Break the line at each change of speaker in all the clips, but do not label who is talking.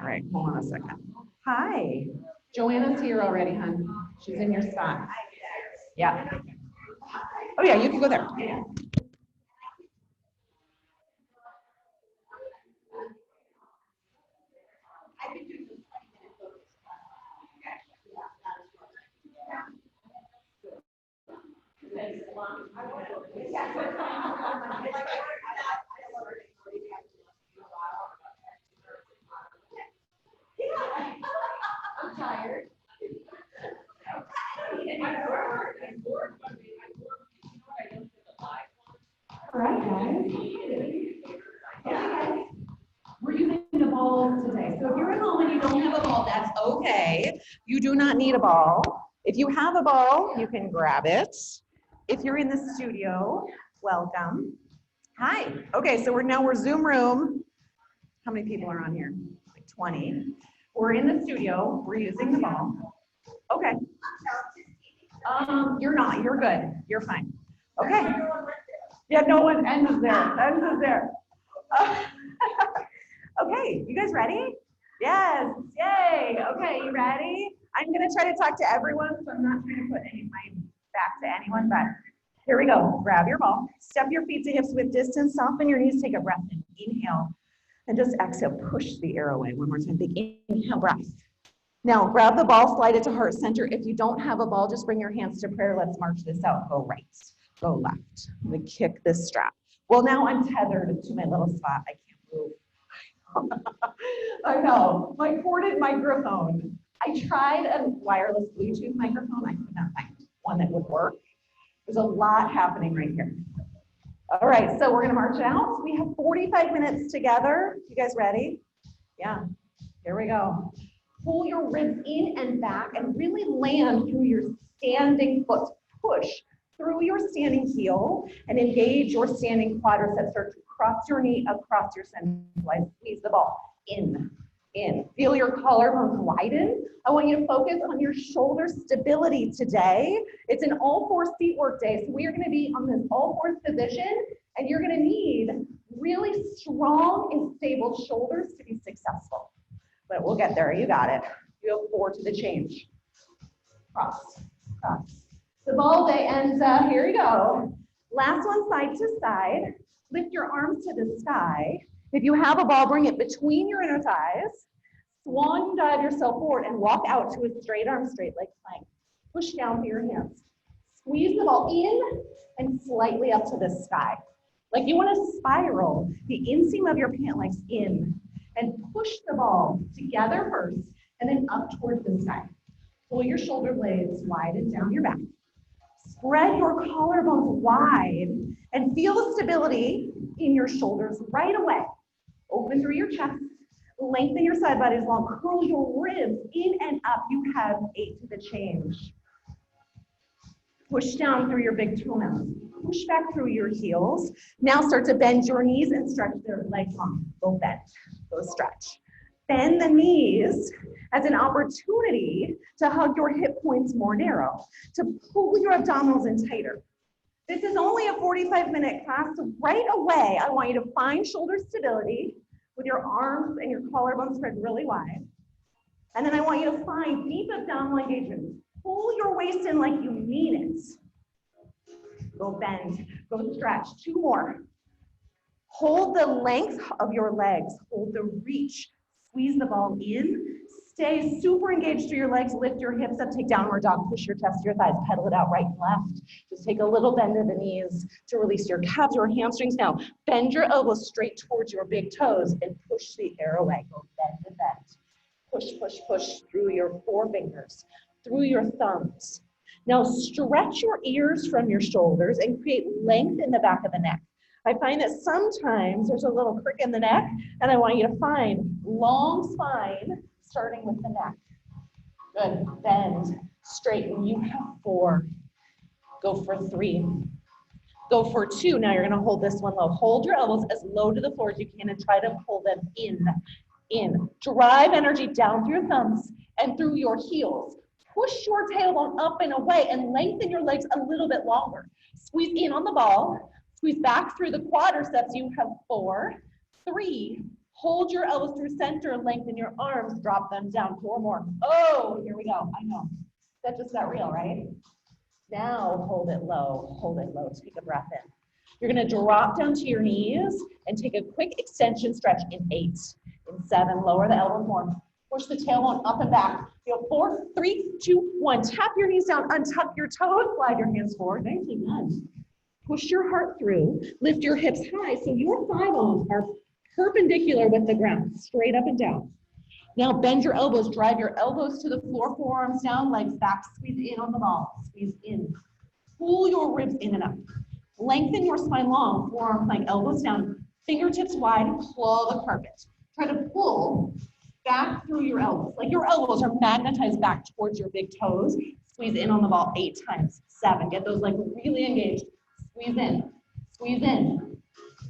All right, hold on a second. Hi. Joanna's here already, hon. She's in your spot. Yeah. Oh yeah, you can go there. Yeah. I'm tired. All right, guys. We're using the ball today. So if you're at home and you don't have a ball, that's okay. You do not need a ball. If you have a ball, you can grab it. If you're in the studio, welcome. Hi. Okay, so we're Zoom room. How many people are on here? Like 20. We're in the studio. We're using the ball. Okay. You're not. You're good. You're fine. Okay. Yeah, no one ends there. Ends is there. Okay, you guys ready? Yes. Yay. Okay, you ready? I'm gonna try to talk to everyone, so I'm not trying to put any my back to anyone, but here we go. Grab your ball. Step your feet to hips with distance. Soften your knees. Take a breath in. Inhale. And just exhale. Push the air away. One more time. Big inhale breath. Now grab the ball, slide it to heart center. If you don't have a ball, just bring your hands to prayer. Let's march this out. Go right, go left. I'm gonna kick this strap. Well, now I'm tethered to my little spot. I can't move. I know, my corded microphone. I tried a wireless Bluetooth microphone. I could not find one that would work. There's a lot happening right here. All right, so we're gonna march out. We have 45 minutes together. You guys ready? Yeah, here we go. Pull your ribs in and back and really land through your standing foot. Push through your standing heel and engage your standing quadriceps. Start to cross your knee across your centralized. Squeeze the ball in. Feel your collarbones widen. I want you to focus on your shoulder stability today. It's an all four seat work day, so we are going to be on this all fours position, and you're going to need really strong and stable shoulders to be successful. But we'll get there. You got it. You have 4 to the change. Cross. The ball day ends up. Here we go. Last one, side to side. Lift your arms to the sky. If you have a ball, bring it between your inner thighs. Swan dive yourself forward and walk out to a straight arm, straight leg plank. Push down through your hands. Squeeze the ball in and slightly up to the sky. Like you want to spiral the inseam of your pant legs in and push the ball together first and then up towards the sky. Pull your shoulder blades wide and down your back. Spread your collarbones wide and feel the stability in your shoulders right away. Open through your chest, lengthen your side bodies long, curl your ribs in and up. You have 8 to the change. Push down through your big toenails. Push back through your heels. Now start to bend your knees and stretch their legs long. Go bend, go stretch. Bend the knees as an opportunity to hug your hip points more narrow, to pull your abdominals in tighter. This is only a 45-minute class, so right away, I want you to find shoulder stability with your arms and your collarbone spread really wide. And then I want you to find deep abdominal engagement. Pull your waist in like you mean it. Go bend, go stretch. 2 more. Hold the length of your legs. Hold the reach. Squeeze the ball in. Stay super engaged through your legs. Lift your hips up. Take downward dog. Push your chest to your thighs. Pedal it out right and left. Just take a little bend in the knees to release your calves or hamstrings. Now, bend your elbows straight towards your big toes and push the air away. Go bend and bend. Push, push, push through your forefingers, through your thumbs. Now, stretch your ears from your shoulders and create length in the back of the neck. I find that sometimes there's a little crick in the neck, and I want you to find long spine starting with the neck. Good. Bend, straighten. You have 4. Go for 3. Go for 2. Now you're going to hold this one low. Hold your elbows as low to the floor as you can and try to pull them in. Drive energy down through your thumbs and through your heels. Push your tailbone up and away and lengthen your legs a little bit longer. Squeeze in on the ball. Squeeze back through the quadriceps. You have 4, 3. Hold your elbows through center, lengthen your arms, drop them down. 4 more. Oh, here we go. I know. That just got real, right? Now hold it low, take a breath in. You're gonna drop down to your knees and take a quick extension stretch in 8, in 7, lower the elbows more. Push the tailbone up and back. Feel 4, 3, 2, 1. Tap your knees down, untuck your toes, slide your hands forward. Nicely done. Push your heart through, lift your hips high so your thigh bones are perpendicular with the ground, straight up and down. Now bend your elbows, drive your elbows to the floor, forearms down, legs back, squeeze in on the ball, squeeze in. Pull your ribs in and up. Lengthen your spine long, forearm plank, elbows down, fingertips wide, claw the carpet. Try to pull back through your elbows, like your elbows are magnetized back towards your big toes. Squeeze in on the ball 8 times, 7. Get those legs really engaged. Squeeze in, squeeze in.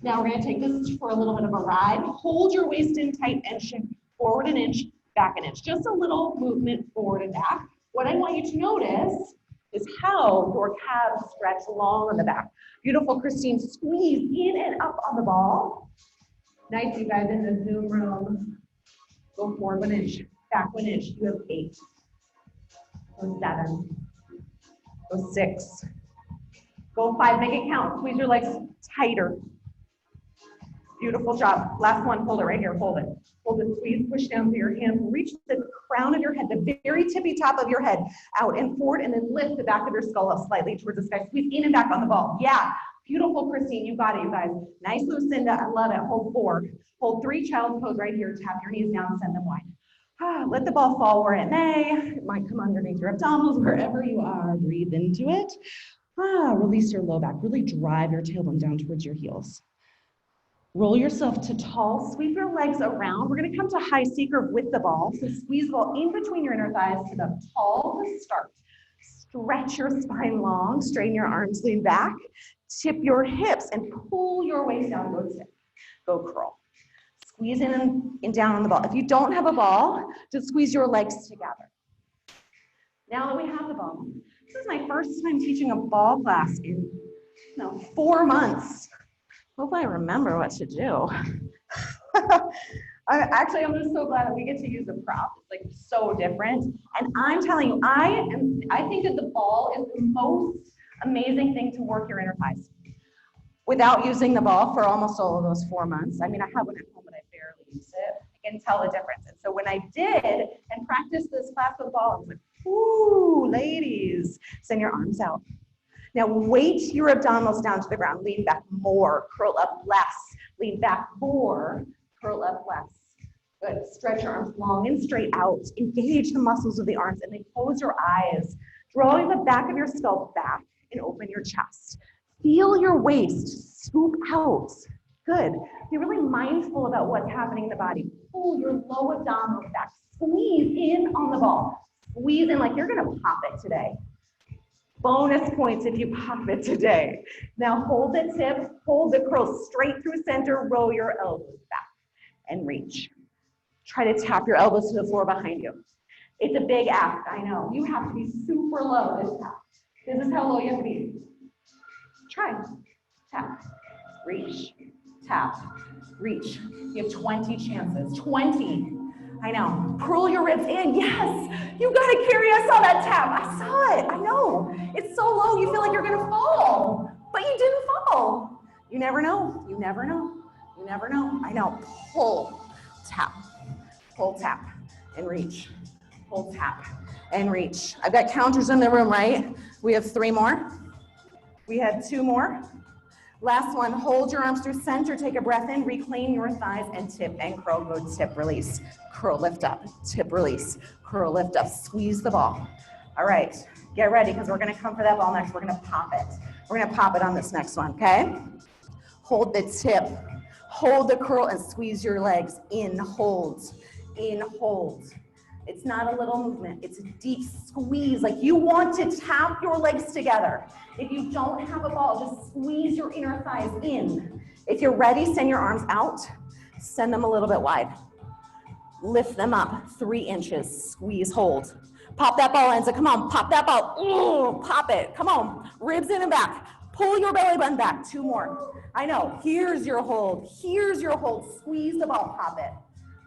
Now we're gonna take this for a little bit of a ride. Hold your waist in tight and shift forward an inch, back an inch. Just a little movement forward and back. What I want you to notice is how your calves stretch long on the back. Beautiful, Christine. Squeeze in and up on the ball. Nice, you guys in the Zoom room. Go forward 1 inch, back 1 inch. You have 8. Go 7. Go 6. Go 5. Make it count. Squeeze your legs tighter. Beautiful job. Last one. Hold it right here. Hold it. Hold it. Squeeze. Push down to your hands. Reach the crown of your head, the very tippy top of your head, out and forward, and then lift the back of your skull up slightly towards the sky. Squeeze in and back on the ball. Yeah. Beautiful, Christine. You got it, you guys. Nice, Lucinda. I love it. Hold 4. Hold 3. Child's pose right here. Tap your knees down. Send them wide. Let the ball fall where it may. It might come underneath your abdominals, wherever you are. Breathe into it. Release your low back. Really drive your tailbone down towards your heels. Roll yourself to tall, sweep your legs around. We're gonna come to high seeker with the ball. So squeeze the ball in between your inner thighs to the tall to start. Stretch your spine long, straighten your arms, lean back, tip your hips and pull your waist down, go tip, go curl. Squeeze in and down on the ball. If you don't have a ball, just squeeze your legs together. Now that we have the ball, this is my first time teaching a ball class in 4 months. Hope I remember what to do. I'm just so glad that we get to use the prop. It's like so different. And I'm telling you, I think that the ball is the most amazing thing to work your inner thighs. Without using the ball for almost all of those 4 months. I mean, I have one at home, but I barely use it. I can tell the difference. And so when I did and practiced this class with the ball, I was like, ooh, ladies, send your arms out. Now weight your abdominals down to the ground. Lean back more, curl up less. Lean back more, curl up less. Good. Stretch your arms long and straight out. Engage the muscles of the arms and then close your eyes. Drawing the back of your skull back and open your chest. Feel your waist swoop out. Good. Be really mindful about what's happening in the body. Pull your low abdominals back. Squeeze in on the ball. Squeeze in like you're going to pop it today. Bonus points if you pop it today. Now hold the tip, hold the curl straight through center, roll your elbows back and reach. Try to tap your elbows to the floor behind you. It's a big ask, I know. You have to be super low this time. This is how low you have to be. Try. Tap, reach, tap, reach. You have 20 chances, 20. I know. Curl your ribs in. Yes, you got to carry. I saw that tap. I saw it. I know. It's so low, you feel like you're going to fall, but you didn't fall. You never know. You never know. You never know. I know. Pull, tap, and reach. Pull, tap, and reach. I've got counters in the room, right? We have 3 more. We had 2 more. Last one, hold your arms through center, take a breath in, reclaim your thighs, and tip and curl, go tip, release, curl, lift up, tip, release, curl, lift up, squeeze the ball. All right, get ready, because we're gonna come for that ball next. We're gonna pop it. We're gonna pop it on this next one, okay? Hold the tip, hold the curl, and squeeze your legs, in, hold, in, hold. It's not a little movement, it's a deep squeeze, like you want to tap your legs together. If you don't have a ball, just squeeze your inner thighs in. If you're ready, send your arms out, send them a little bit wide. Lift them up 3 inches, squeeze, hold. Pop that ball in, so come on, pop that ball, ooh, pop it, come on. Ribs in and back, Pull your belly button back, 2 more. I know, here's your hold, squeeze the ball, pop it.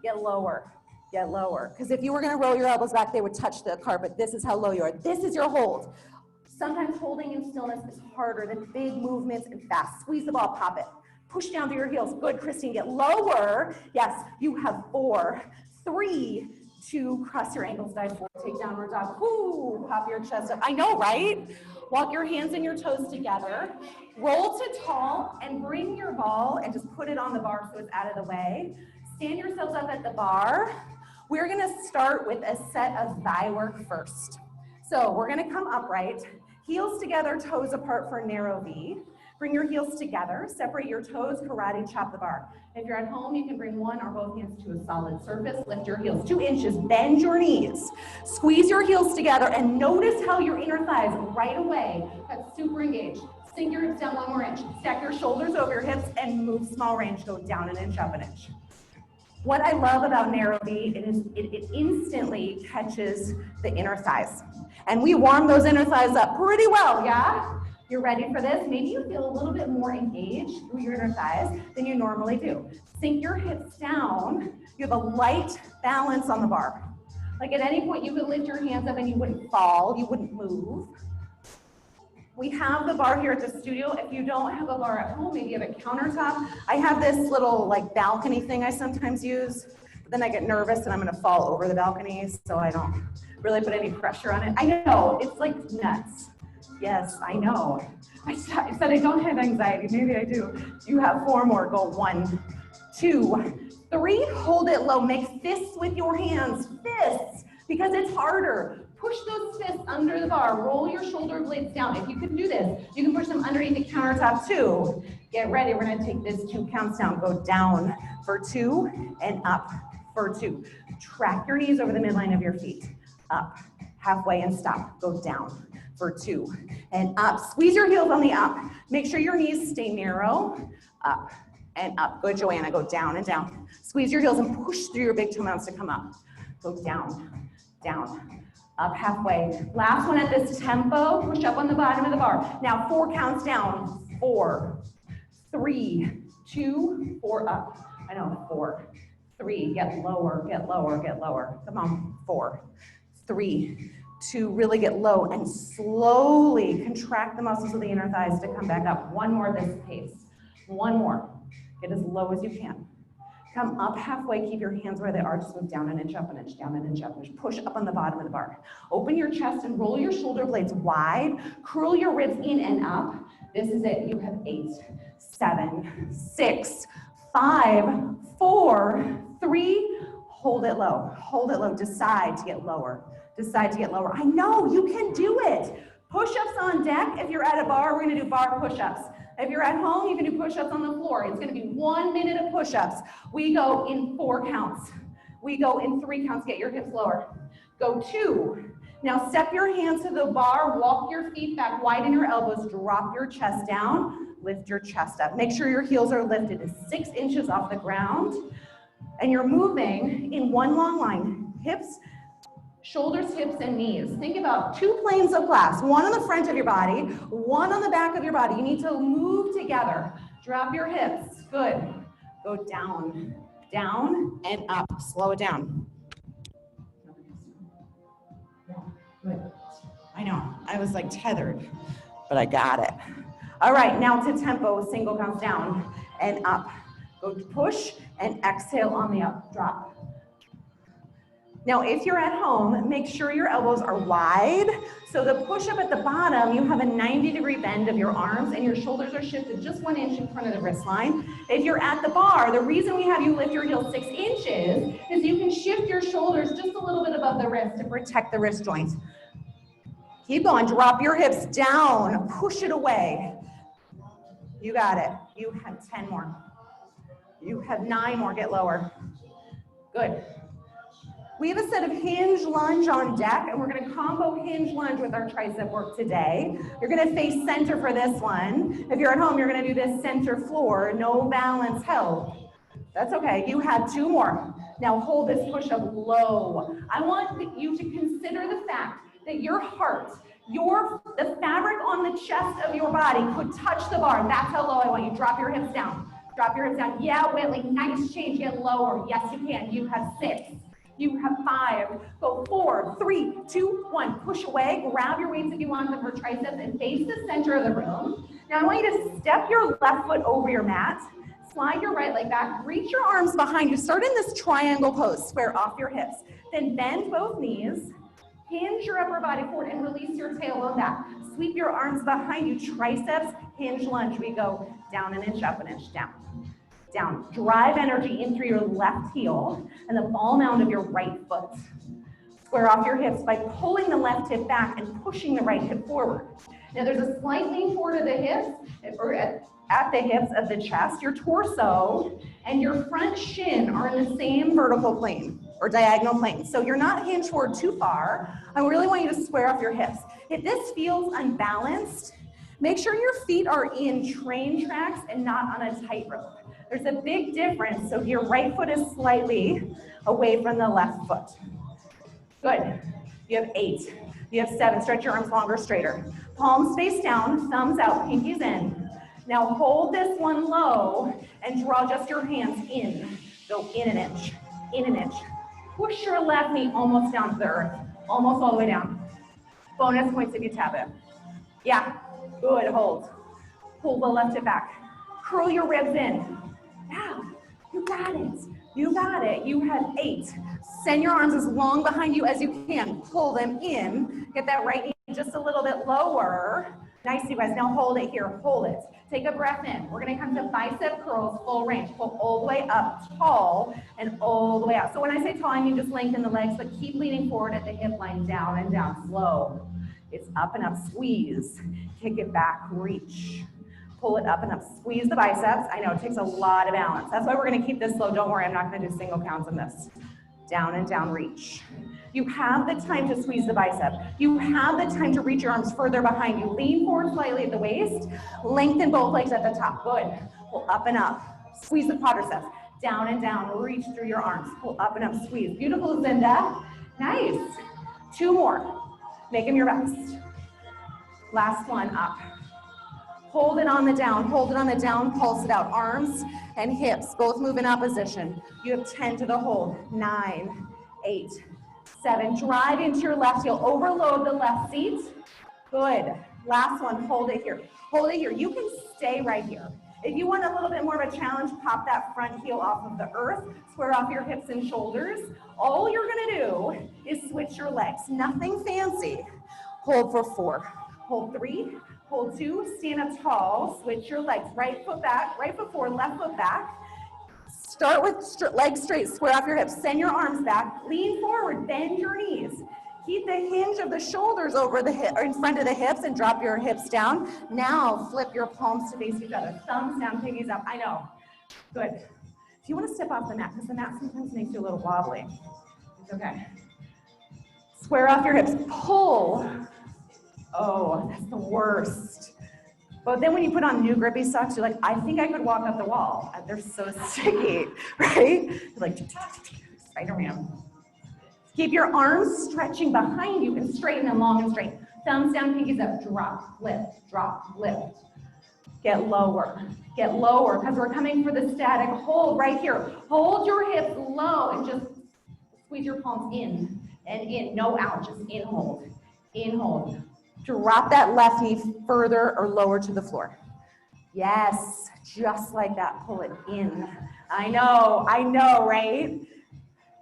Get lower, because if you were gonna roll your elbows back, they would touch the carpet. This is how low you are. This is your hold. Sometimes holding in stillness is harder than big movements and fast. Squeeze the ball, pop it. Push down through your heels. Good, Christine, get lower. Yes, you have 4, 3, 2, cross your ankles, dive forward, take downward dog. Whoo, pop your chest up. I know, right? Walk your hands and your toes together. Roll to tall and bring your ball and just put it on the bar so it's out of the way. Stand yourselves up at the bar. We're gonna start with a set of thigh work first. So we're gonna come upright, heels together, toes apart for narrow V. Bring your heels together, separate your toes, karate chop the bar. If you're at home, you can bring one or both hands to a solid surface, lift your heels 2 inches, bend your knees, squeeze your heels together, and notice how your inner thighs right away have super engaged. Sink your hips down 1 more inch, stack your shoulders over your hips, and move small range, go down an inch, up an inch. What I love about narrow V is it instantly catches the inner thighs. And we warm those inner thighs up pretty well, yeah? You're ready for this? Maybe you feel a little bit more engaged through your inner thighs than you normally do. Sink your hips down. You have a light balance on the bar. Like at any point you could lift your hands up and you wouldn't fall, you wouldn't move. We have the bar here at the studio. If you don't have a bar at home, maybe you have a countertop. I have this little like balcony thing I sometimes use, but then I get nervous and I'm gonna fall over the balcony, so I don't really put any pressure on it. I know, it's like nuts. Yes, I know. I said I don't have anxiety, maybe I do. You have 4 more, go 1, 2, 3, hold it low. Make fists with your hands, fists, because it's harder. Push those fists under the bar, roll your shoulder blades down. If you can do this, you can push them underneath the countertop too. Get ready, we're gonna take this 2 counts down. Go down for 2 and up for 2. Track your knees over the midline of your feet. Up, halfway and stop, go down for 2 and up. Squeeze your heels on the up. Make sure your knees stay narrow. Up and up. Good, Joanna, go down and down. Squeeze your heels and push through your big toe mounts to come up. Go down, down, up halfway. Last one at this tempo. Push up on the bottom of the bar. Now 4 counts down. 4, 3, 2, 4 up. I know, 4, 3, get lower, get lower, get lower. Come on, 4, 3, 2, really get low and slowly contract the muscles of the inner thighs to come back up. 1 more this pace. 1 more. Get as low as you can. Come up halfway, keep your hands where they are, just move down an inch, up an inch, down an inch, up an inch. Push up on the bottom of the bar. Open your chest and roll your shoulder blades wide. Curl your ribs in and up. This is it. You have 8, 7, 6, 5, 4, 3. Hold it low. Hold it low. Decide to get lower. Decide to get lower. I know, you can do it. Push-ups on deck. If you're at a bar, we're gonna do bar push-ups. If you're at home, you can do push-ups on the floor. It's gonna be 1 minute of push-ups. We go in 4 counts. We go in 3 counts, get your hips lower. Go 2. Now step your hands to the bar, walk your feet back, widen your elbows, drop your chest down, lift your chest up. Make sure your heels are lifted 6 inches off the ground. And you're moving in 1 long line. Hips, shoulders, hips, and knees. Think about 2 planes of glass, 1 on the front of your body, 1 on the back of your body. You need to move together. Drop your hips. Good. Go down, down, and up. Slow it down. Good. I know. I was like tethered, but I got it. All right, now to tempo. Single counts down and up. Go push and exhale on the up. Drop. Now, if you're at home, make sure your elbows are wide. So the push-up at the bottom, you have a 90-degree bend of your arms and your shoulders are shifted just 1 inch in front of the wrist line. If you're at the bar, the reason we have you lift your heels 6 inches is you can shift your shoulders just a little bit above the wrist to protect the wrist joint. Keep going, drop your hips down, push it away. You got it. You have 10 more. You have 9 more, get lower. Good. We have a set of hinge lunge on deck, and we're gonna combo hinge lunge with our tricep work today. You're gonna face center for this one. If you're at home, you're gonna do this center floor, no balance held. That's okay, you have 2 more. Now hold this push-up low. I want you to consider the fact that your heart The fabric on the chest of your body could touch the bar. That's how low I want you. Drop your hips down. Drop your hips down. Yeah, Whitley, nice change. Get lower. Yes, you can. You have 6. You have 5. Go 4, 3, 2, 1. Push away. Grab your weights if you want them for triceps and face the center of the room. Now I want you to step your left foot over your mat. Slide your right leg back. Reach your arms behind you. Start in this triangle pose. Square off your hips. Then bend both knees. Hinge your upper body forward and release your tailbone back. Sweep your arms behind you, triceps, hinge lunge. We go down an inch, up an inch, down, down. Drive energy in through your left heel and the ball mound of your right foot. Square off your hips by pulling the left hip back and pushing the right hip forward. Now there's a slight lean forward of the hips, or at the hips of the chest. Your torso and your front shin are in the same vertical plane or diagonal plane. So you're not hinged forward too far. I really want you to square off your hips. If this feels unbalanced, make sure your feet are in train tracks and not on a tightrope. There's a big difference. So your right foot is slightly away from the left foot. Good. You have 8. You have 7. Stretch your arms longer, straighter. Palms face down, thumbs out, pinkies in. Now hold this one low and draw just your hands in. Go in an inch, in an inch. Push your left knee almost down to the earth, almost all the way down. Bonus points if you tap it. Yeah, good, hold. Pull the left hip back. Curl your ribs in. Yeah, you got it. You got it. You have 8. Send your arms as long behind you as you can. Pull them in. Get that right knee just a little bit lower. Nice, you guys. Now hold it here. Hold it. Take a breath in. We're going to come to bicep curls, full range. Pull all the way up, tall, and all the way out. So when I say tall, I mean just lengthen the legs, but keep leaning forward at the hip line, down and down, slow. It's up and up, squeeze. Kick it back, reach. Pull it up and up, squeeze the biceps. I know it takes a lot of balance. That's why we're going to keep this slow. Don't worry, I'm not going to do single counts on this. Down and down, reach. You have the time to squeeze the bicep. You have the time to reach your arms further behind you. Lean forward slightly at the waist. Lengthen both legs at the top. Good. Pull up and up. Squeeze the quadriceps. Down and down. Reach through your arms. Pull up and up. Squeeze. Beautiful, Zinda. Nice. 2 more. Make them your best. Last one, up. Hold it on the down. Hold it on the down. Pulse it out. Arms and hips both move in opposition. You have 10 to the hold. 9, 8, 7. Drive into your left heel. Overload the left seat. Good. Last one. Hold it here. Hold it here. You can stay right here. If you want a little bit more of a challenge, pop that front heel off of the earth. Square off your hips and shoulders. All you're going to do is switch your legs. Nothing fancy. Hold for 4. Hold 3. Hold 2, stand up tall, switch your legs, right foot back, right foot forward, left foot back. Start with legs straight, square off your hips, send your arms back, lean forward, bend your knees. Keep the hinge of the shoulders over the hip, or in front of the hips, and drop your hips down. Now flip your palms to face each other, thumbs down, pinkies up. I know, good. If you want to step off the mat, because the mat sometimes makes you a little wobbly, it's okay. Square off your hips, pull. Oh, that's the worst. But then when you put on new grippy socks, you're like, I think I could walk up the wall. They're so sticky, right? You're like, Spider-Man. Keep your arms stretching behind you and straighten them long and straight. Thumbs down, pinkies up, drop, lift, lift. Get lower, because we're coming for the static hold right here. Hold your hips low and just squeeze your palms in and in, no out, just in, hold, in, hold. Drop that left knee further or lower to the floor. Yes, just like that, pull it in. I know, right?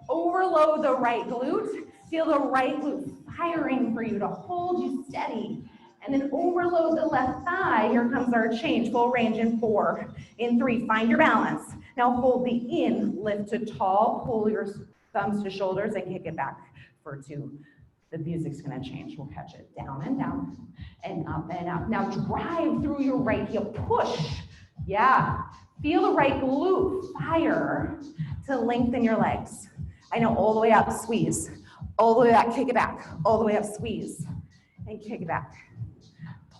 Overload the right glute. Feel the right glute firing for you to hold you steady. And then overload the left thigh. Here comes our change, full range in 4, in 3, find your balance. Now hold the in, lift to tall, pull your thumbs to shoulders and kick it back for 2. The music's gonna change, we'll catch it. Down and down, and up and up. Now drive through your right heel, push. Yeah, feel the right glute fire to lengthen your legs. I know, all the way up, squeeze. All the way back, kick it back. All the way up, squeeze. And kick it back.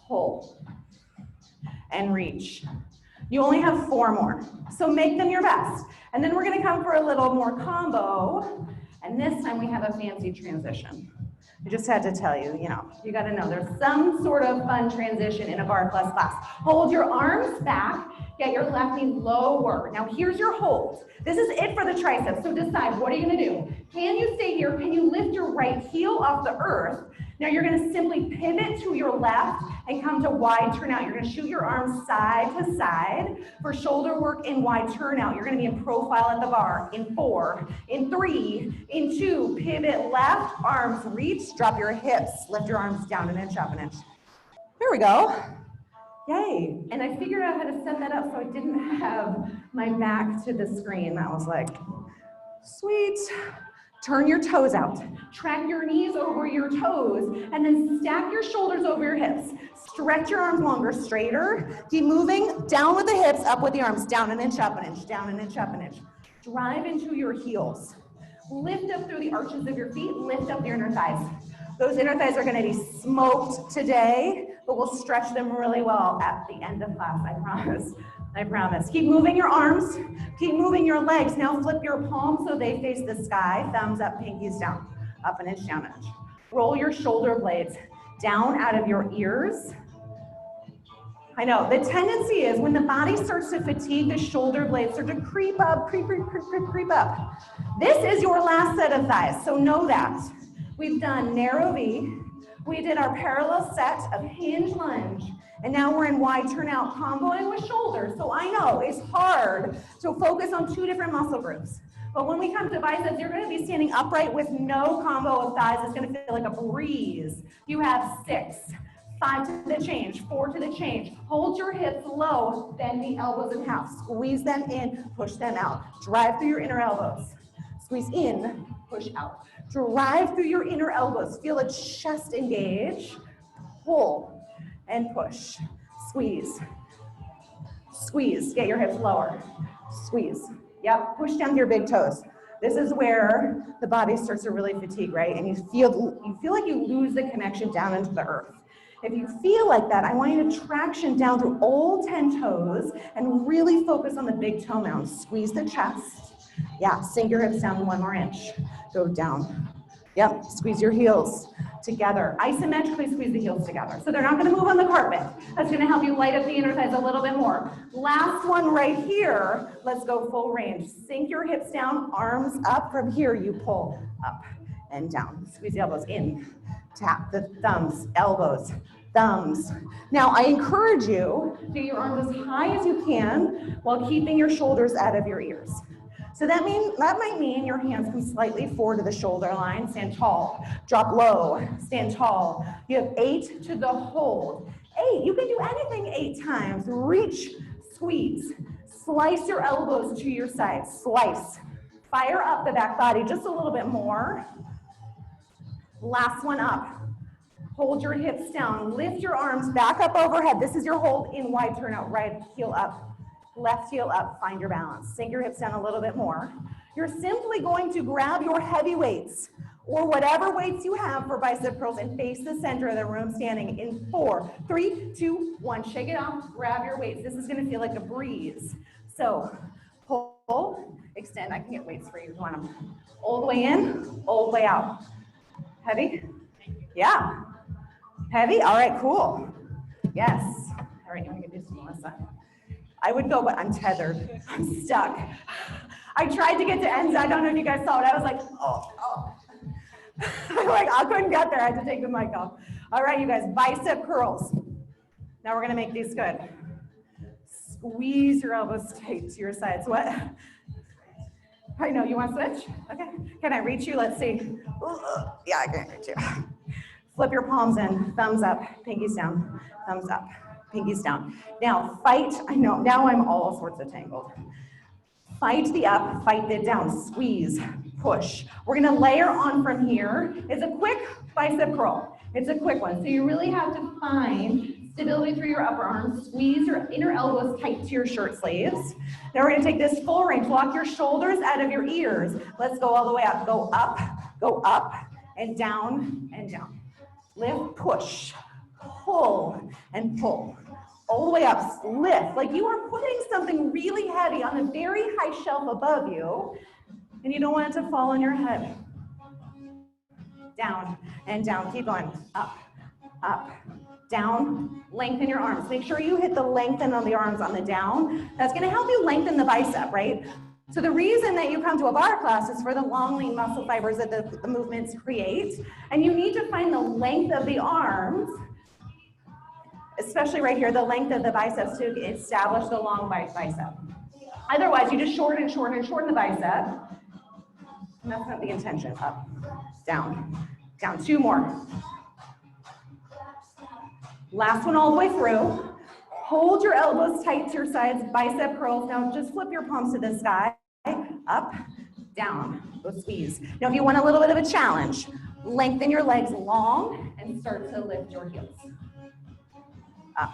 Pull. And reach. You only have 4 more, so make them your best. And then we're gonna come for a little more combo, and this time we have a fancy transition. I just had to tell you, you got to know there's some sort of fun transition in a Barre Plus class. Hold your arms back, get your left knee lower. Now here's your hold. This is it for the triceps, so decide, what are you going to do? Can you stay here? Can you lift your right heel off the earth? Now you're going to simply pivot to your left and come to wide turnout. You're going to shoot your arms side to side for shoulder work in wide turnout. You're going to be in profile at the bar in 4, in 3, in 2, pivot left, arms reach, drop your hips, lift your arms down an inch, up an inch. There we go. Yay. And I figured out how to set that up so I didn't have my back to the screen. That was like, sweet. Turn your toes out. Track your knees over your toes, and then stack your shoulders over your hips. Stretch your arms longer, straighter. Keep moving, down with the hips, up with the arms, down an inch, up an inch, down an inch, up an inch. Drive into your heels. Lift up through the arches of your feet, lift up your inner thighs. Those inner thighs are gonna be smoked today, but we'll stretch them really well at the end of class, I promise. I promise. Keep moving your arms, keep moving your legs. Now flip your palms so they face the sky. Thumbs up, pinkies down. Up an inch, down an inch. Roll your shoulder blades down out of your ears. I know, the tendency is when the body starts to fatigue, the shoulder blades start to creep up, creep up. This is your last set of thighs, so know that. We've done narrow V. We did our parallel set of hinge lunge. And now we're in wide turnout, comboing with shoulders. So I know it's hard to focus on 2 different muscle groups. But when we come to biceps, you're going to be standing upright with no combo of thighs. It's going to feel like a breeze. You have 6, 5 to the change, 4 to the change. Hold your hips low, bend the elbows in half. Squeeze them in, push them out. Drive through your inner elbows. Squeeze in, push out. Drive through your inner elbows. Feel a chest engage. Pull and push. Squeeze. Squeeze. Get your hips lower. Squeeze. Yep. Push down to your big toes. This is where the body starts to really fatigue, right? And you feel like you lose the connection down into the earth. If you feel like that, I want you to traction down through all 10 toes and really focus on the big toe mounds. Squeeze the chest. Yeah, sink your hips down 1 more inch. Go down. Yep, squeeze your heels together. Isometrically squeeze the heels together. So they're not gonna move on the carpet. That's gonna help you light up the inner thighs a little bit more. Last one right here. Let's go full range. Sink your hips down, arms up. From here, you pull up and down. Squeeze the elbows in. Tap the thumbs, elbows, thumbs. Now, I encourage you to get your arms as high as you can while keeping your shoulders out of your ears. So that might mean your hands come slightly forward to the shoulder line, stand tall, drop low, stand tall. You have 8 to the hold. 8, you can do anything 8 times. Reach, squeeze, slice your elbows to your sides, slice. Fire up the back body just a little bit more. Last one up. Hold your hips down, lift your arms back up overhead. This is your hold in wide turnout, right heel up. Left heel up, find your balance. Sink your hips down a little bit more. You're simply going to grab your heavy weights or whatever weights you have for bicep curls and face the center of the room standing in 4, 3, 2, 1. Shake it off, grab your weights. This is gonna feel like a breeze. So pull, extend. I can get weights for you if you want them. All the way in, all the way out. Heavy? Yeah. Heavy? All right, cool. Yes. All right, I'm gonna do some on this side. I would go, but I'm tethered. I'm stuck. I tried to get to ends. I don't know if you guys saw it. I was like, oh. I couldn't get there. I had to take the mic off. All right, you guys, bicep curls. Now we're gonna make these good. Squeeze your elbows tight to your sides. What? I know, you want to switch? Okay. Can I reach you? Let's see. Yeah, I can reach you. Flip your palms in, thumbs up, pinkies down, thumbs up. Pinkies down. Now fight, I know, now I'm all sorts of tangled. Fight the up, fight the down, squeeze, push. We're gonna layer on from here. It's a quick bicep curl. It's a quick one. So you really have to find stability through your upper arms, squeeze your inner elbows tight to your shirt sleeves. Now we're gonna take this full range, walk your shoulders out of your ears. Let's go all the way up, go up, and down, and down. Lift, push. Pull and pull, all the way up, lift, like you are putting something really heavy on a very high shelf above you, and you don't want it to fall on your head. down, and down. Keep going. Up, up, down. Lengthen your arms. Make sure you hit the lengthen on the arms on the down. That's going to help you lengthen the bicep, right? So the reason that you come to a barre class is for the long, lean muscle fibers that the movements create. And you need to find the length of the arms, especially right here, the length of the biceps to establish the long bicep. Otherwise, you just shorten the bicep. And that's not the intention. Up, down, down. 2 more. Last one all the way through. Hold your elbows tight to your sides, bicep curls. Now just flip your palms to the sky. Up, down, go squeeze. Now if you want a little bit of a challenge, lengthen your legs long and start to lift your heels. Up,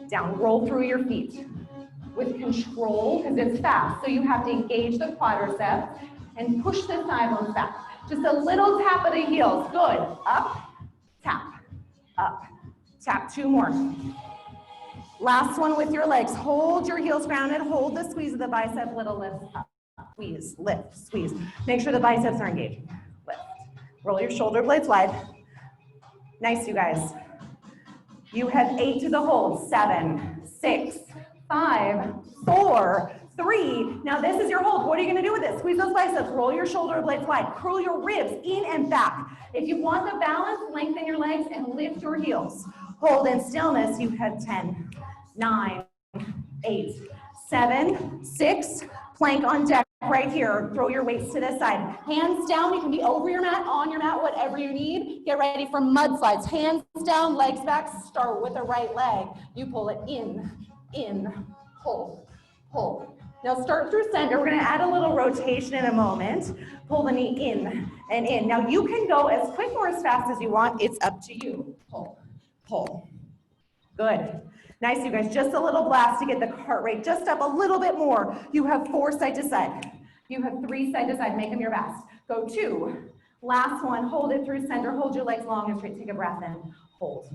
down, roll through your feet with control because it's fast. So you have to engage the quadriceps and push the thigh bones back. Just a little tap of the heels. Good. Up, tap, up, tap. 2 more. Last one with your legs. Hold your heels grounded. Hold the squeeze of the bicep. Little lift up. Squeeze, lift, squeeze. Make sure the biceps are engaged. Lift. Roll your shoulder blades wide. Nice, you guys. You have 8 to the hold. 7, 6, 5, 4, 3. Now this is your hold. What are you going to do with it? Squeeze those biceps. Roll your shoulder blades wide. Curl your ribs in and back. If you want the balance, lengthen your legs and lift your heels. Hold in stillness. You have 10, 9, 8, 7, 6. Plank on deck right here. Throw your weights to the side. Hands down. You can be over your mat, on your mat, whatever you need. Get ready for mud slides. Hands down, legs back. Start with the right leg. You pull it in, pull, pull. Now start through center. We're going to add a little rotation in a moment. Pull the knee in and in. Now you can go as quick or as fast as you want. It's up to you. Pull, pull. Good. Nice, you guys. Just a little blast to get the heart rate just up a little bit more. You have 4 side to side. You have 3 side to side. Make them your best. Go 2. Last one. Hold it through center. Hold your legs long and straight. Take a breath in. Hold.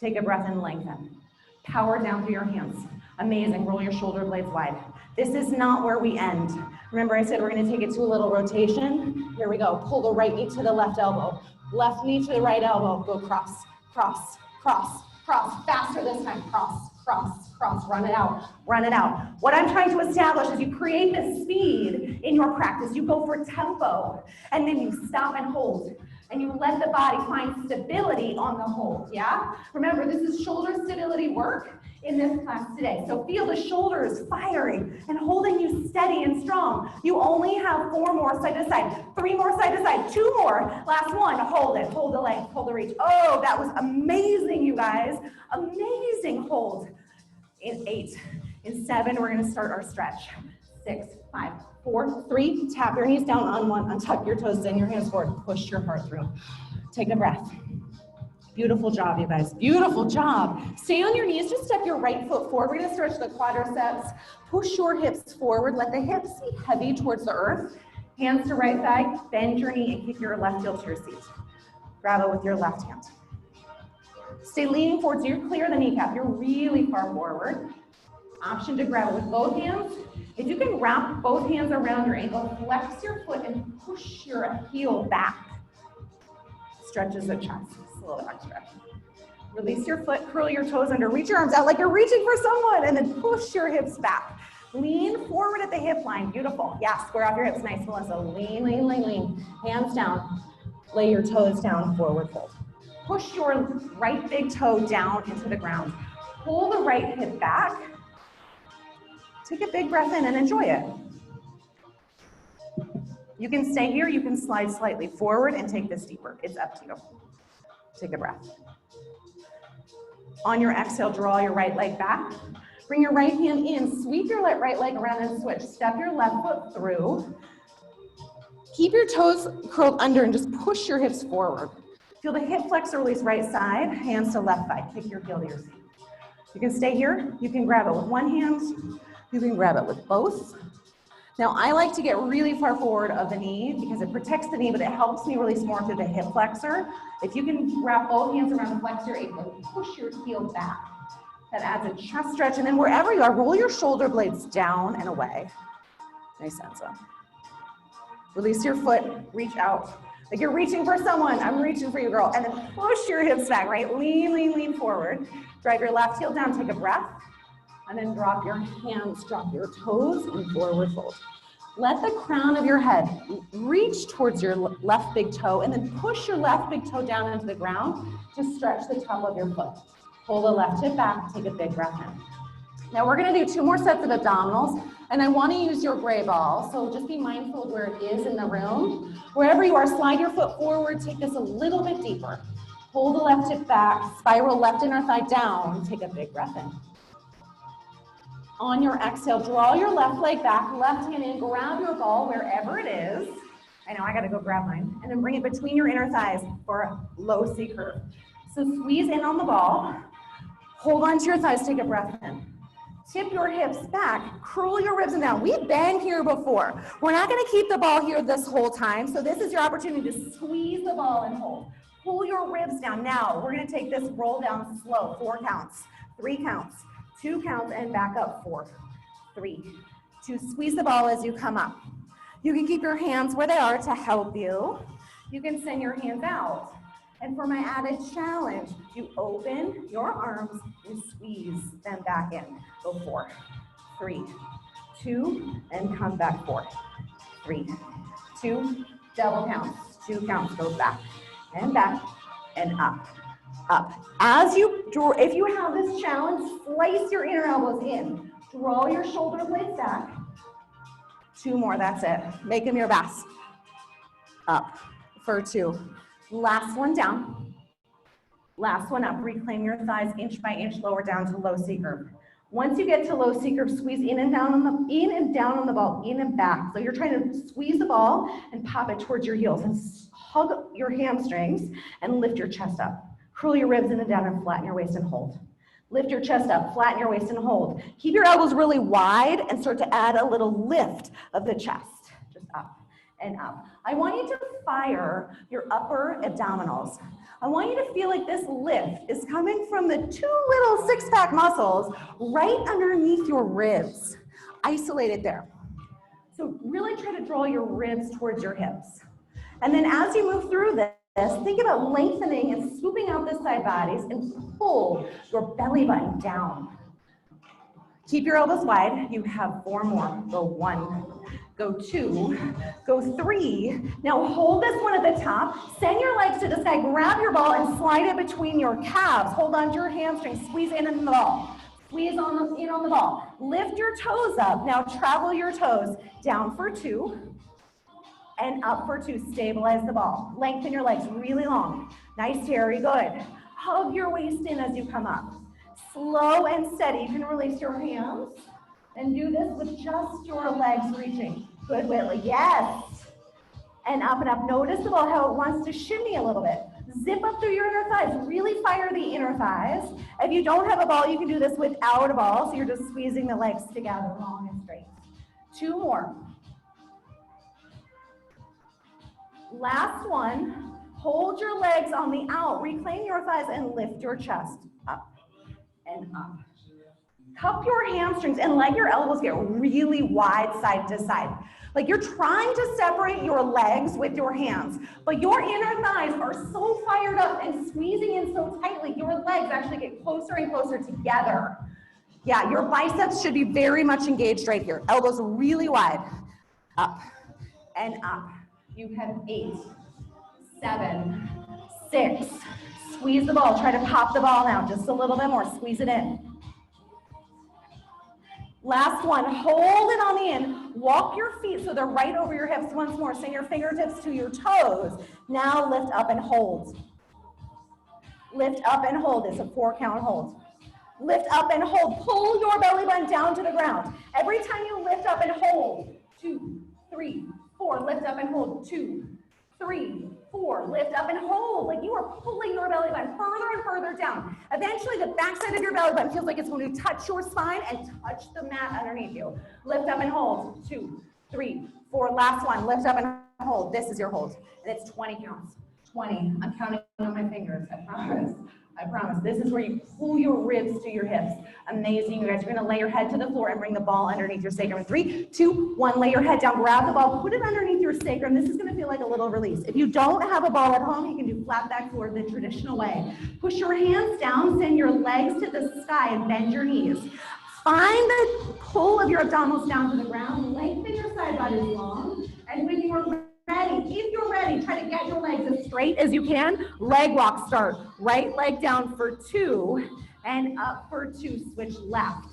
Take a breath in. Lengthen. Power down through your hands. Amazing. Roll your shoulder blades wide. This is not where we end. Remember I said we're going to take it to a little rotation. Here we go. Pull the right knee to the left elbow. Left knee to the right elbow. Go cross, cross, cross. Cross, faster this time, cross, cross, cross, run it out, run it out. What I'm trying to establish is you create this speed in your practice. You go for tempo, and then you stop and hold, and you let the body find stability on the hold, yeah? Remember, this is shoulder stability work in this class today. So feel the shoulders firing and holding you steady and strong. You only have 4 more side to side, 3 more side to side, 2 more. Last one, hold it, hold the length, hold the reach. Oh, that was amazing, you guys. Amazing hold. In 8, in 7, we're gonna start our stretch. 6, 5, 4, 3, tap your knees down on 1, untuck your toes, send your hands forward, push your heart through. Take a breath. Beautiful job, you guys. Beautiful job. Stay on your knees. Just step your right foot forward. We're going to stretch the quadriceps. Push your hips forward. Let the hips be heavy towards the earth. Hands to right thigh. Bend your knee and kick your left heel to your seat. Grab it with your left hand. Stay leaning forward so you clear the kneecap. You're really far forward. Option to grab it with both hands. If you can wrap both hands around your ankle, flex your foot and push your heel back. Stretches the chest. A little extra. Release your foot, curl your toes under, reach your arms out like you're reaching for someone, and then push your hips back. Lean forward at the hip line. Beautiful. Yeah, square off your hips. Nice, Melissa. Lean, lean, lean, lean. Hands down. Lay your toes down, forward fold. Push your right big toe down into the ground. Pull the right hip back. Take a big breath in and enjoy it. You can stay here. You can slide slightly forward and take this deeper. It's up to you. Take a breath. On your exhale, draw your right leg back. Bring your right hand in. Sweep your right leg around and switch. Step your left foot through. Keep your toes curled under and just push your hips forward. Feel the hip flexor release right side. Hands to left thigh. Kick your heel to your seat. You can stay here. You can grab it with one hand. You can grab it with both. Now, I like to get really far forward of the knee because it protects the knee, but it helps me release more through the hip flexor. If you can wrap both hands around the flexor ankle, push your heel back. That adds a chest stretch, and then wherever you are, roll your shoulder blades down and away. Nice sense. Release your foot, reach out. Like you're reaching for someone. I'm reaching for you, girl. And then push your hips back, right? Lean, lean, lean forward. Drive your left heel down, take a breath. And then drop your hands, drop your toes, and forward fold. Let the crown of your head reach towards your left big toe, and then push your left big toe down into the ground to stretch the top of your foot. Pull the left hip back, take a big breath in. Now we're gonna do 2 more sets of abdominals, and I wanna use your gray ball, so just be mindful of where it is in the room. Wherever you are, slide your foot forward, take this a little bit deeper. Pull the left hip back, spiral left inner thigh down, take a big breath in. On your exhale, draw your left leg back, left hand in, grab your ball wherever it is. I know I gotta go grab mine. And then bring it between your inner thighs for a low C curve. So squeeze in on the ball, hold on to your thighs, take a breath in. Tip your hips back, curl your ribs down. We've been here before. We're not gonna keep the ball here this whole time, so this is your opportunity to squeeze the ball and hold. Pull your ribs down. Now, we're gonna take this roll down slow, 4 counts, 3 counts, 2 counts, and back up, 4, 3, 2. Squeeze the ball as you come up. You can keep your hands where they are to help you. You can send your hands out. And for my added challenge, you open your arms and squeeze them back in. Go 4, 3, 2, and come back 4, 3, 2, double counts, 2 counts, goes back and up. Up. As you draw, if you have this challenge, slice your inner elbows in. Draw your shoulder blades back. 2 more, that's it. Make them your best. Up for 2. Last one down. Last one up. Reclaim your thighs inch by inch lower down to low C curve. Once you get to low C curve, squeeze in and down on the ball, in and back. So you're trying to squeeze the ball and pop it towards your heels and hug your hamstrings and lift your chest up. Curl your ribs in and down and flatten your waist and hold. Lift your chest up, flatten your waist and hold. Keep your elbows really wide and start to add a little lift of the chest. Just up and up. I want you to fire your upper abdominals. I want you to feel like this lift is coming from the 2 little 6-pack muscles right underneath your ribs. Isolated there. So really try to draw your ribs towards your hips. And then as you move through this, think about lengthening and swooping out the side bodies and pull your belly button down. Keep your elbows wide. You have 4 more. Go 1, go 2, go 3. Now hold this one at the top. Send your legs to the side. Grab your ball and slide it between your calves. Hold on to your hamstrings. Squeeze in the ball. Squeeze in on the ball. Lift your toes up. Now travel your toes down for 2. And up for 2, stabilize the ball. Lengthen your legs really long. Nice, very good. Hug your waist in as you come up. Slow and steady. You can release your hands and do this with just your legs reaching. Good, Whitley, yes. And up and up. Notice the ball, how it wants to shimmy a little bit. Zip up through your inner thighs. Really fire the inner thighs. If you don't have a ball, you can do this without a ball. So you're just squeezing the legs together, long and straight. 2 more. Last one, hold your legs on the out, reclaim your thighs and lift your chest up and up. Cup your hamstrings and let your elbows get really wide side to side. Like you're trying to separate your legs with your hands, but your inner thighs are so fired up and squeezing in so tightly, your legs actually get closer and closer together. Yeah, your biceps should be very much engaged right here. Elbows really wide, up and up. You have 8, 7, 6. Squeeze the ball. Try to pop the ball now. Just a little bit more. Squeeze it in. Last one. Hold it on the in. Walk your feet so they're right over your hips once more. Send your fingertips to your toes. Now lift up and hold. Lift up and hold. It's a 4-count hold. Lift up and hold. Pull your belly button down to the ground. Every time you lift up and hold. 2, 3, 4, lift up and hold. 2, 3, 4, lift up and hold. Like you are pulling your belly button further and further down. Eventually the backside of your belly button feels like it's going to touch your spine and touch the mat underneath you. Lift up and hold. 2, 3, 4, last one. Lift up and hold. This is your hold. And it's 20 counts. 20. I'm counting on my fingers, I promise. I promise. This is where you pull your ribs to your hips. Amazing, you guys. You're gonna lay your head to the floor and bring the ball underneath your sacrum. 3, 2, 1, lay your head down, grab the ball, put it underneath your sacrum. This is gonna feel like a little release. If you don't have a ball at home, you can do flat back forward the traditional way. Push your hands down, send your legs to the sky and bend your knees. Find the pull of your abdominals down to the ground, lengthen your side body long, and when you are ready, if you're ready, try to get your legs as straight as you can. Leg walk start. Right leg down for 2 and up for 2. Switch left.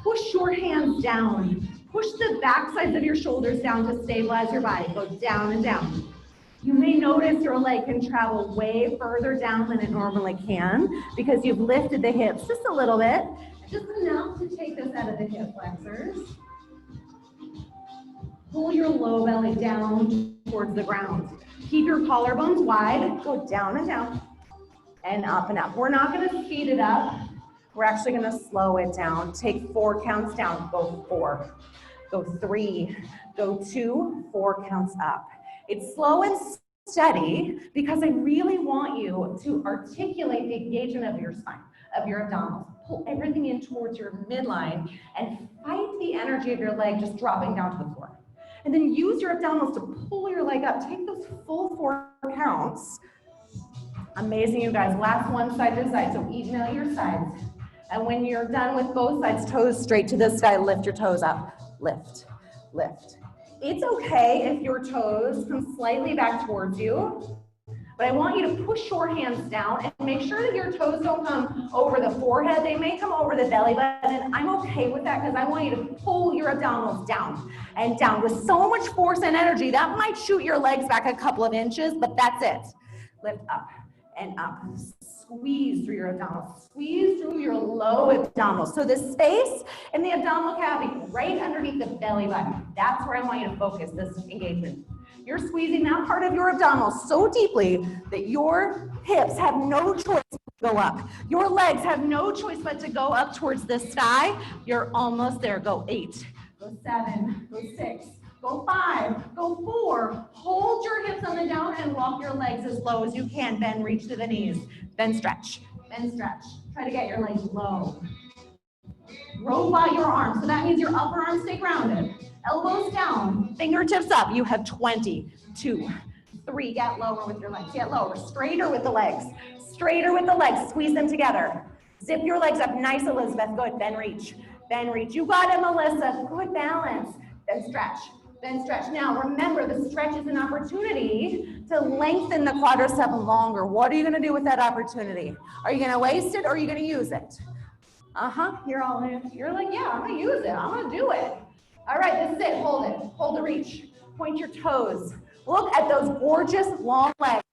Push your hands down. Push the back sides of your shoulders down to stabilize your body. Go down and down. You may notice your leg can travel way further down than it normally can because you've lifted the hips just a little bit, just enough to take this out of the hip flexors. Pull your low belly down towards the ground. Keep your collarbones wide. Go down and down and up and up. We're not going to speed it up. We're actually going to slow it down. Take 4 counts down. Go 4. Go 3. Go 2. 4 counts up. It's slow and steady because I really want you to articulate the engagement of your spine, of your abdominals. Pull everything in towards your midline and fight the energy of your leg just dropping down to the floor. And then use your abdominals to pull your leg up. Take those full 4 counts. Amazing, you guys. Last one, side to side. So even out your sides. And when you're done with both sides, toes straight to the sky, lift your toes up. Lift, lift. It's okay if your toes come slightly back towards you, but I want you to push your hands down and make sure that your toes don't come over the forehead. They may come over the belly button. I'm okay with that because I want you to pull your abdominals down and down with so much force and energy. That might shoot your legs back a couple of inches, but that's it. Lift up and up. Squeeze through your abdominals. Squeeze through your low abdominals. So the space in the abdominal cavity right underneath the belly button. That's where I want you to focus this engagement. You're squeezing that part of your abdominals so deeply that your hips have no choice but to go up. Your legs have no choice but to go up towards the sky. You're almost there. Go 8, go 7, go 6, go 5, go 4. Hold your hips on the down and walk your legs as low as you can. Bend, reach to the knees. Bend, stretch. Bend, stretch. Try to get your legs low. Robot your arms. So that means your upper arms stay grounded. Elbows down, fingertips up. You have 20, 2, 3. Get lower with your legs. Get lower. Straighter with the legs. Straighter with the legs. Squeeze them together. Zip your legs up. Nice, Elizabeth. Good. Bend, reach. Bend, reach. You got it, Melissa. Good balance. Then stretch. Then stretch. Now, remember, the stretch is an opportunity to lengthen the quadricep longer. What are you going to do with that opportunity? Are you going to waste it or are you going to use it? You're like, yeah, I'm going to use it. I'm going to do it. All right, this is it. Hold it. Hold the reach. Point your toes. Look at those gorgeous long legs.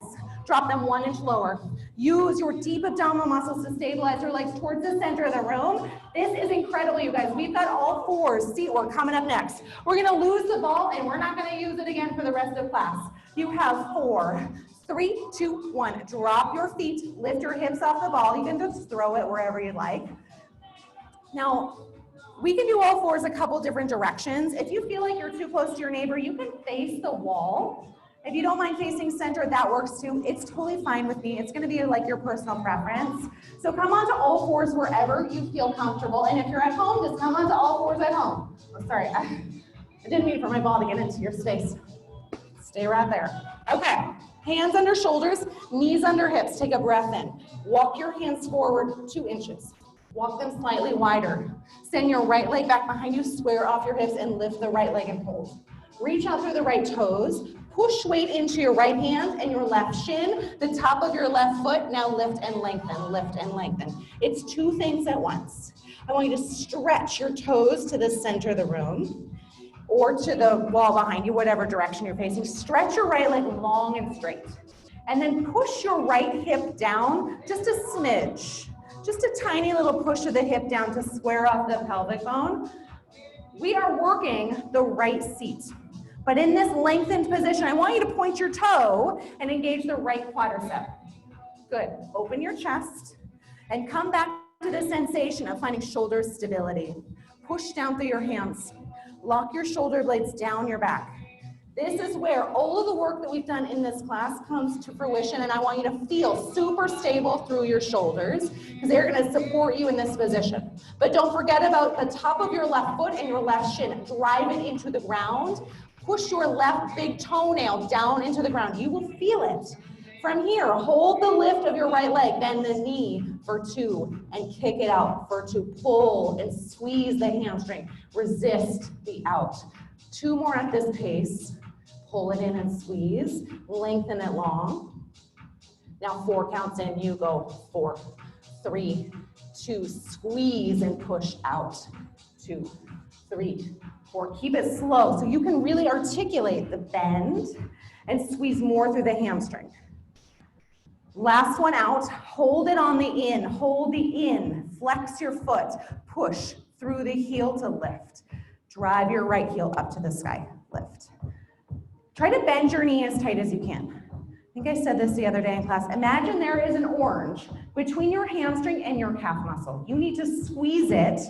Drop them 1 inch lower. Use your deep abdominal muscles to stabilize your legs towards the center of the room. This is incredible, you guys. We've got all 4s. Seat work coming up next. We're going to lose the ball, and we're not going to use it again for the rest of class. You have 4. 3, 2, 1. Drop your feet. Lift your hips off the ball. You can just throw it wherever you like. Now, we can do all 4s a couple different directions. If you feel like you're too close to your neighbor, you can face the wall. If you don't mind facing center, that works too. It's totally fine with me. It's going to be like your personal preference. So come on to all 4s wherever you feel comfortable. And if you're at home, just come on to all 4s at home. Oh, sorry, I didn't mean for my ball to get into your space. Stay right there. Okay, hands under shoulders, knees under hips. Take a breath in. Walk your hands forward 2 inches. Walk them slightly wider. Send your right leg back behind you, square off your hips, and lift the right leg and hold. Reach out through the right toes. Push weight into your right hand and your left shin, the top of your left foot. Now lift and lengthen, lift and lengthen. It's 2 things at once. I want you to stretch your toes to the center of the room or to the wall behind you, whatever direction you're facing. Stretch your right leg long and straight. And then push your right hip down just a smidge. Just a tiny little push of the hip down to square off the pelvic bone. We are working the right seat. But in this lengthened position, I want you to point your toe and engage the right quadricep. Good. Open your chest and come back to the sensation of finding shoulder stability. Push down through your hands. Lock your shoulder blades down your back. This is where all of the work that we've done in this class comes to fruition, and I want you to feel super stable through your shoulders because they're going to support you in this position. But don't forget about the top of your left foot and your left shin. Drive it into the ground. Push your left big toenail down into the ground. You will feel it. From here, hold the lift of your right leg, bend the knee for 2, and kick it out for 2. Pull and squeeze the hamstring. Resist the out. 2 more at this pace. Pull it in and squeeze. Lengthen it long. Now 4 counts in. You go 4, 3, 2. Squeeze and push out. 2, 3, 4. Keep it slow so you can really articulate the bend and squeeze more through the hamstring. Last one out. Hold it on the in. Hold the in. Flex your foot. Push through the heel to lift. Drive your right heel up to the sky. Lift. Try to bend your knee as tight as you can. I think I said this the other day in class. Imagine there is an orange between your hamstring and your calf muscle. You need to squeeze it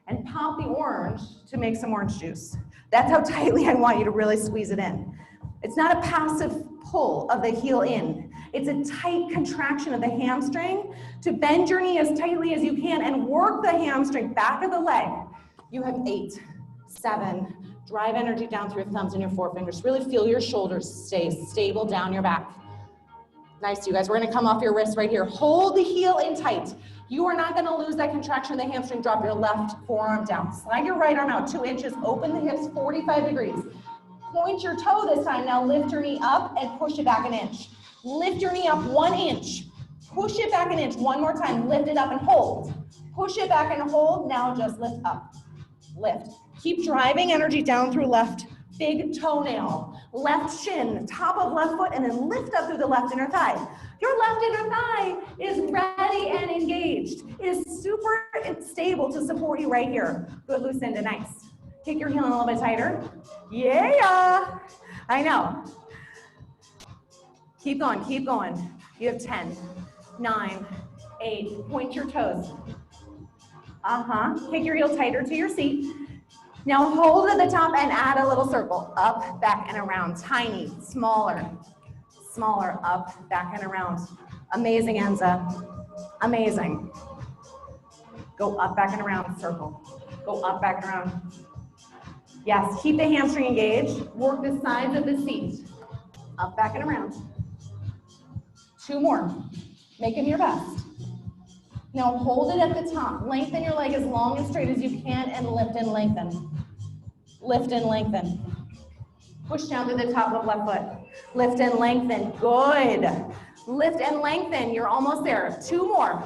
and pop the orange to make some orange juice. That's how tightly I want you to really squeeze it in. It's not a passive pull of the heel in. It's a tight contraction of the hamstring to bend your knee as tightly as you can and work the hamstring back of the leg. You have 8, 7, drive energy down through your thumbs and your forefingers. Really feel your shoulders stay stable down your back. Nice, you guys. We're gonna come off your wrists right here. Hold the heel in tight. You are not gonna lose that contraction of the hamstring. Drop your left forearm down. Slide your right arm out 2 inches. Open the hips 45 degrees. Point your toe this time. Now lift your knee up and push it back 1 inch. Lift your knee up 1 inch. Push it back 1 inch. One more time. Lift it up and hold. Push it back and hold. Now just lift up. Lift. Keep driving energy down through left big toenail, left shin, top of left foot, and then lift up through the left inner thigh. Your left inner thigh is ready and engaged. It is super stable to support you right here. Good, Lucinda, nice. Kick your heel in a little bit tighter. Yeah, I know. Keep going, keep going. You have 10, 9, 8, point your toes. Kick your heel tighter to your seat. Now hold at the top and add a little circle. Up, back, and around. Tiny, smaller, smaller, up, back, and around. Amazing, Enza. Amazing. Go up, back, and around, circle. Go up, back, and around. Yes, keep the hamstring engaged. Work the sides of the seat. Up, back, and around. 2 more. Make them your best. Now hold it at the top. Lengthen your leg as long and straight as you can and lift and lengthen. Lift and lengthen. Push down to the top of left foot. Lift and lengthen. Good. Lift and lengthen. You're almost there. 2 more.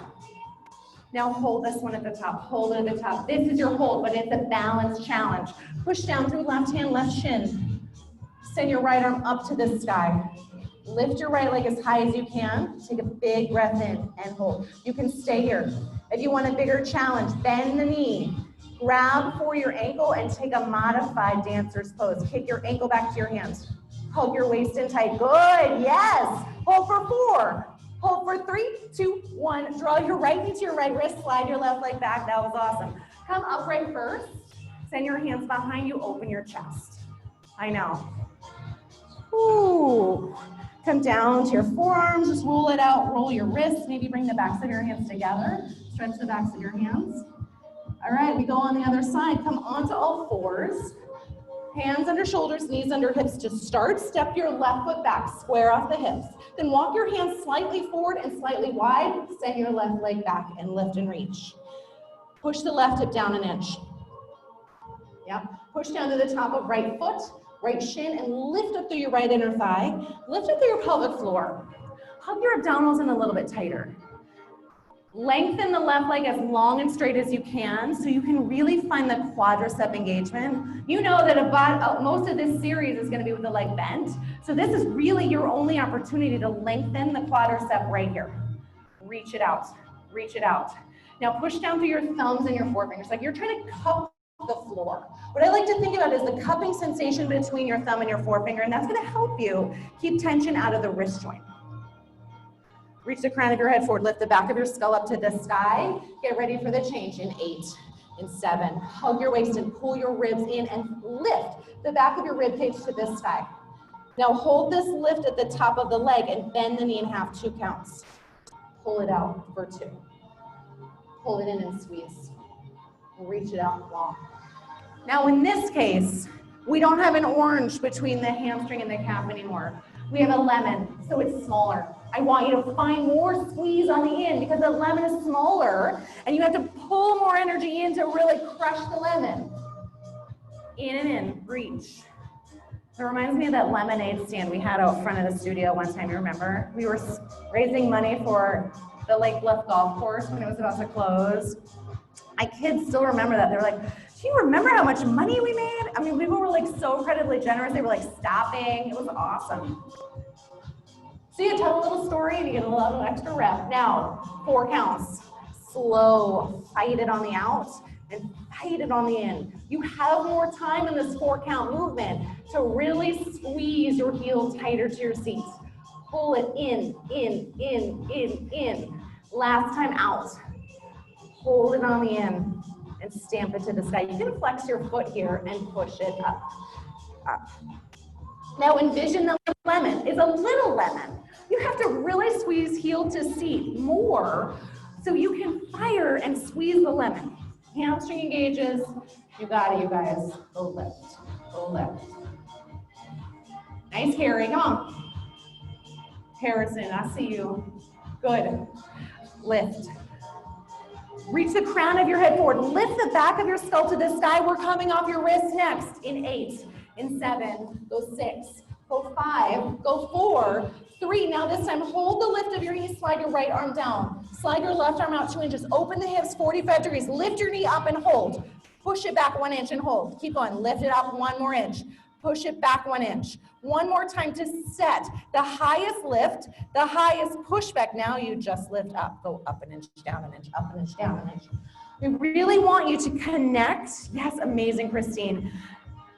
Now hold this one at the top. Hold it at the top. This is your hold, but it's a balance challenge. Push down through left hand, left shin. Send your right arm up to the sky. Lift your right leg as high as you can. Take a big breath in and hold. You can stay here. If you want a bigger challenge, bend the knee. Grab for your ankle and take a modified dancer's pose. Kick your ankle back to your hands. Hug your waist in tight. Good, yes. Hold for 4. Hold for 3, 2, 1. Draw your right knee to your right wrist. Slide your left leg back. That was awesome. Come upright first. Send your hands behind you. Open your chest. I know. Ooh. Come down to your forearms, just roll it out, roll your wrists, maybe bring the backs of your hands together, stretch the backs of your hands. All right, we go on the other side, come onto all 4s, hands under shoulders, knees under hips to start, step your left foot back, square off the hips. Then walk your hands slightly forward and slightly wide, send your left leg back and lift and reach. Push the left hip down 1 inch. Yep, push down to the top of right foot, right shin, and lift up through your right inner thigh. Lift up through your pelvic floor. Hug your abdominals in a little bit tighter. Lengthen the left leg as long and straight as you can so you can really find the quadricep engagement. You know that most of this series is going to be with the leg bent. So this is really your only opportunity to lengthen the quadricep right here. Reach it out. Reach it out. Now push down through your thumbs and your forefingers like you're trying to cup the floor. What I like to think about is the cupping sensation between your thumb and your forefinger, and that's going to help you keep tension out of the wrist joint. Reach the crown of your head forward, lift the back of your skull up to the sky. Get ready for the change in 8, in 7. Hug your waist and pull your ribs in and lift the back of your rib cage to the sky. Now hold this lift at the top of the leg and bend the knee in half, 2 counts. Pull it out for 2. Pull it in and squeeze. Reach it out long. Now in this case, we don't have an orange between the hamstring and the calf anymore. We have a lemon, so it's smaller. I want you to find more squeeze on the in because the lemon is smaller and you have to pull more energy in to really crush the lemon. In and in, reach. It reminds me of that lemonade stand we had out front of the studio one time, you remember? We were raising money for the Lake Bluff Golf Course when it was about to close. My kids still remember that. They're like, do you remember how much money we made? I mean, people were like so incredibly generous. They were like stopping. It was awesome. So you tell a little story and you get a little extra rep. Now, 4 counts. Slow, fight it on the out and fight it on the in. You have more time in this 4 count movement to really squeeze your heel tighter to your seat. Pull it in. Last time out. Hold it on the in and stamp it to the sky. You can flex your foot here and push it up. Now envision the lemon is a little lemon. You have to really squeeze heel to seat more so you can fire and squeeze the lemon. Hamstring engages. You got it, you guys. Go lift. Go lift. Nice, Harry. Come on. Harrison, I see you. Good. Lift. Reach the crown of your head forward. Lift the back of your skull to the sky. We're coming off your wrist next. In 8, in 7, go 6, go 5, go 4, 3. Now this time, hold the lift of your knee, slide your right arm down. Slide your left arm out 2 inches. Open the hips 45 degrees. Lift your knee up and hold. Push it back 1 inch and hold. Keep going. Lift it up 1 more inch. Push it back 1 inch. One more time to set the highest lift, the highest pushback. Now you just lift up. Go up an inch, down an inch, up an inch, down an inch. We really want you to connect. Yes, amazing, Christine.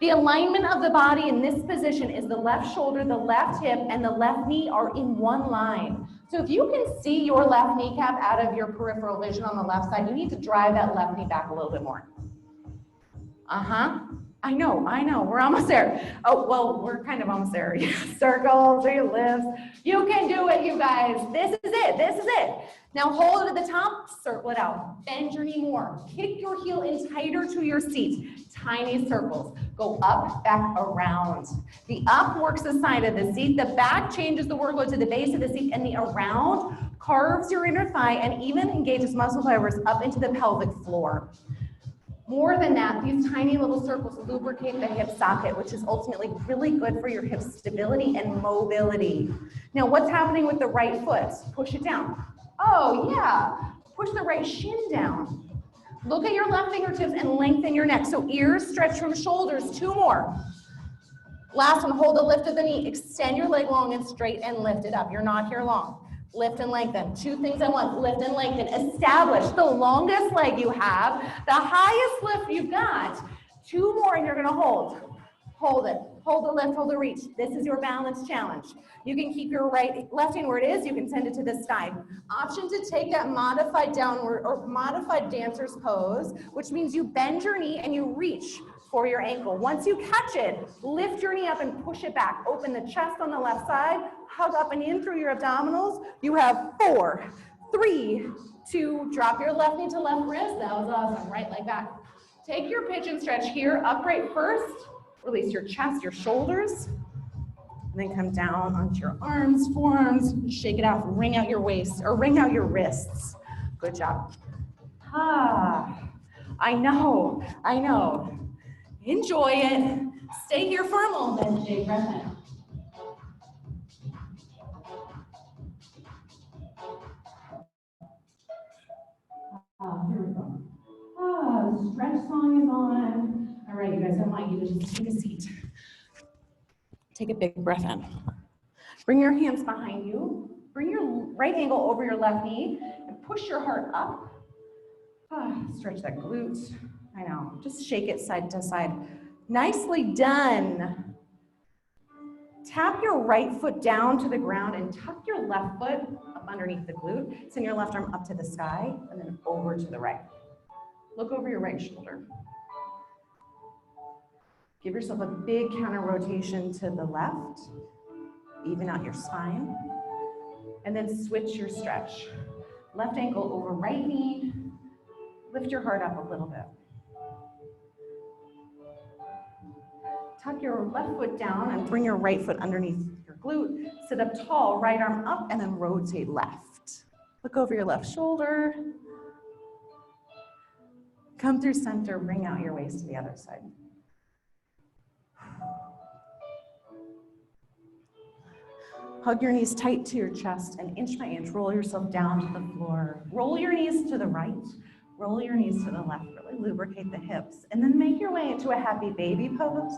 The alignment of the body in this position is the left shoulder, the left hip, and the left knee are in one line. So if you can see your left kneecap out of your peripheral vision on the left side, you need to drive that left knee back a little bit more. I know, we're almost there. Oh, well, we're kind of almost there. Circle, 3 lifts. You can do it, you guys. This is it. Now hold it at the top, circle it out. Bend your knee more. Kick your heel in tighter to your seat. Tiny circles. Go up, back, around. The up works the side of the seat. The back changes the workload to the base of the seat, and the around carves your inner thigh and even engages muscle fibers up into the pelvic floor. More than that, these tiny little circles lubricate the hip socket, which is ultimately really good for your hip stability and mobility. Now, what's happening with the right foot? Push it down. Oh, yeah. Push the right shin down. Look at your left fingertips and lengthen your neck. So ears stretch from shoulders. 2 more. Last one, hold the lift of the knee. Extend your leg long and straight and lift it up. You're not here long. Lift and lengthen. 2 things at once. Lift and lengthen. Establish the longest leg you have, the highest lift you've got. 2 more and you're going to hold. Hold it. Hold the lift, hold the reach. This is your balance challenge. You can keep your left hand where it is. You can send it to the sky. Option to take that modified downward or modified dancer's pose, which means you bend your knee and you reach for your ankle. Once you catch it, lift your knee up and push it back. Open the chest on the left side. Hug up and in through your abdominals. You have 4, 3, 2, drop your left knee to left wrist. That was awesome. Right leg back. Take your pitch and stretch here. Upright first. Release your chest, your shoulders. And then come down onto your arms, forearms. Shake it out. Wring out your waist or wring out your wrists. Good job. I know. Enjoy it. Stay here for a moment. Take breath in. Here we go. The stretch song is on. All right, you guys, I want you to just take a seat. Take a big breath in. Bring your hands behind you. Bring your right ankle over your left knee and push your heart up. Stretch that glute. I know, just shake it side to side. Nicely done. Tap your right foot down to the ground and tuck your left foot up underneath the glute. Send your left arm up to the sky and then over to the right. Look over your right shoulder. Give yourself a big counter rotation to the left. Even out your spine. And then switch your stretch. Left ankle over right knee. Lift your heart up a little bit. Tuck your left foot down and bring your right foot underneath your glute. Sit up tall, right arm up, and then rotate left. Look over your left shoulder. Come through center, bring out your waist to the other side. Hug your knees tight to your chest and inch by inch, roll yourself down to the floor. Roll your knees to the right, roll your knees to the left, really lubricate the hips, and then make your way into a happy baby pose.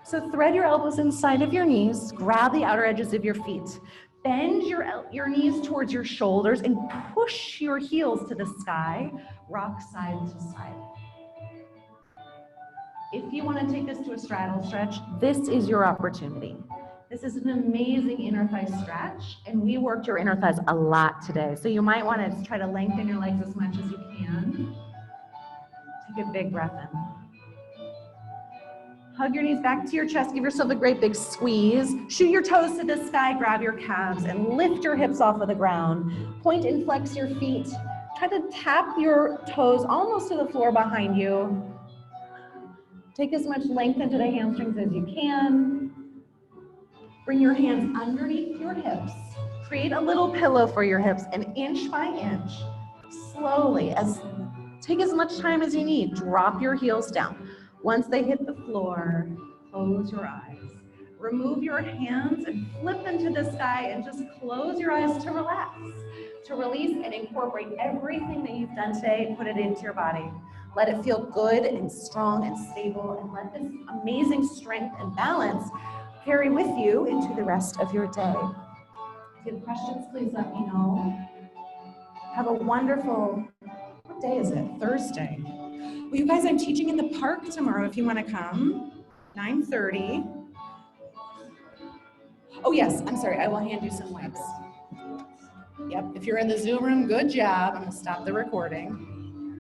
So thread your elbows inside of your knees, grab the outer edges of your feet, bend your knees towards your shoulders and push your heels to the sky, rock side to side. If you want to take this to a straddle stretch, this is your opportunity. This is an amazing inner thigh stretch, and we worked your inner thighs a lot today. So you might want to try to lengthen your legs as much as you can. Take a big breath in. Hug your knees back to your chest. Give yourself a great big squeeze. Shoot your toes to the sky, grab your calves, and lift your hips off of the ground. Point and flex your feet. Try to tap your toes almost to the floor behind you. Take as much length into the hamstrings as you can. Bring your hands underneath your hips. Create a little pillow for your hips, and inch by inch, slowly, take as much time as you need. Drop your heels down. Once they hit the floor, close your eyes. Remove your hands and flip them to the sky and just close your eyes to relax, to release and incorporate everything that you've done today and put it into your body. Let it feel good and strong and stable, and let this amazing strength and balance carry with you into the rest of your day. If you have questions, please let me know. Have a wonderful, what day is it? Thursday. Well, you guys, I'm teaching in the park tomorrow if you want to come, 9:30. Oh yes, I'm sorry, I will hand you some wipes. Yep, if you're in the Zoom room, good job. I'm gonna stop the recording.